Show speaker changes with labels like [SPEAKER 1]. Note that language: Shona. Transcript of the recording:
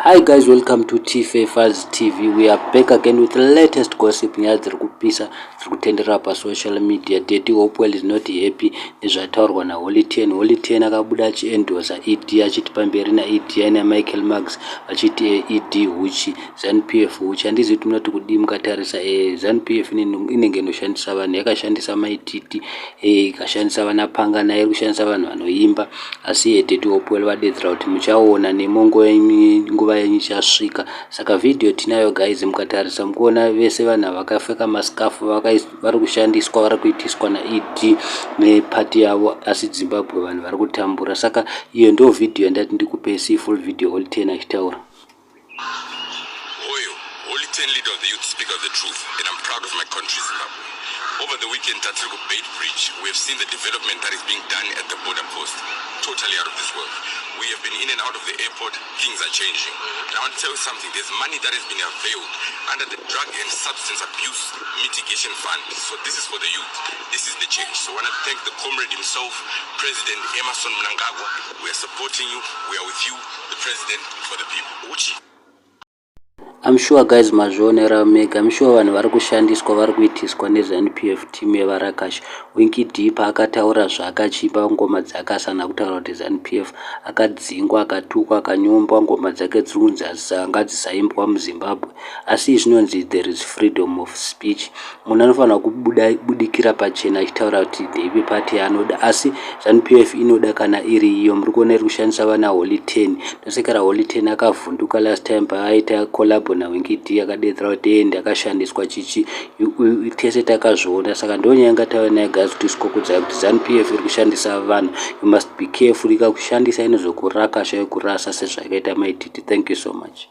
[SPEAKER 1] Hi guys, welcome to TFAFA's TV. We are back again with the latest gossip. Nyaya dziri kupisa dziri kutendera pa social media. Daddy Hopewell is not happy nezvataurwa naHolly10. Holly10 akabuda achiendorsa ED achiti pamberi naED na Michael Marks achiti ED huchi ZANUPF huchi. Handizi kuti munoti kudii mukatarisa ZANUPF inenge inoshandisa vanhu, yakashandisa maititi ikashandisa vanapanga naye kushandisa vanhu vanoimba, asi Daddy Hopewell vadedzera kuti muchaona nguva yenyu ichasvika. Saka video tinayo guys, mukatarisa mukuona vese vanhu vakapfeka masikafu vari kushandiswa, vari kuitiswa naED nepati yavo, asi Zimbabwe vanhu vari kutambura. Saka iyo ndo video yandati ndikupe full video Holly10 achitaura.
[SPEAKER 2] Holly10, leader of the youth, speak of the truth, and I'm proud of my country, Zimbabwe. Over the weekend at Bait Bridge, we have seen the development that is being done at the border post. Totally out of this world. We have been in and out of the airport. Things are changing. And I want to tell you something. There's money that has been availed under the Drug and Substance Abuse Mitigation Fund. So this is for the youth. This is the change. So I want to thank the comrade himself, President Ed Mnangagwa. We are supporting you. We are with you, the president, for the people. Uchi.
[SPEAKER 1] I'm sure guys mazvionera mega. I'm sure vanhu vari kushandiswa, vari kuitiswa neZANUPF team yevarakash. Winky D paakataura zvakachipa ngoma dzake asana kutaura kuti ZANUPF akadzingwa, akatukwa, akanyombwa, ngoma dzake dzirunzi ngadzisaimbwa muZimbabwe. Asi zvinonzi there is freedom of speech. Munhu anofanira kubudikira pachena achitaura kuti ndeipi pati yaanoda, asi ZANUPF inoda kana iri iyo. Muri kuona iri kushandisa vana Holly10. Ndosekera Holly10 akavhunduka last time paaita collab naWinky D akadedzera kuti ndakashandiswa chichi, tese takazviona. Saka ndonyaya ngataura naye guys kuti sikokudza kuti ZANUPF iri kushandisa vanhu. You must be careful. Ikakushandisa inozokurakasha yokurasa sezvakaita maititi. Thank you so much.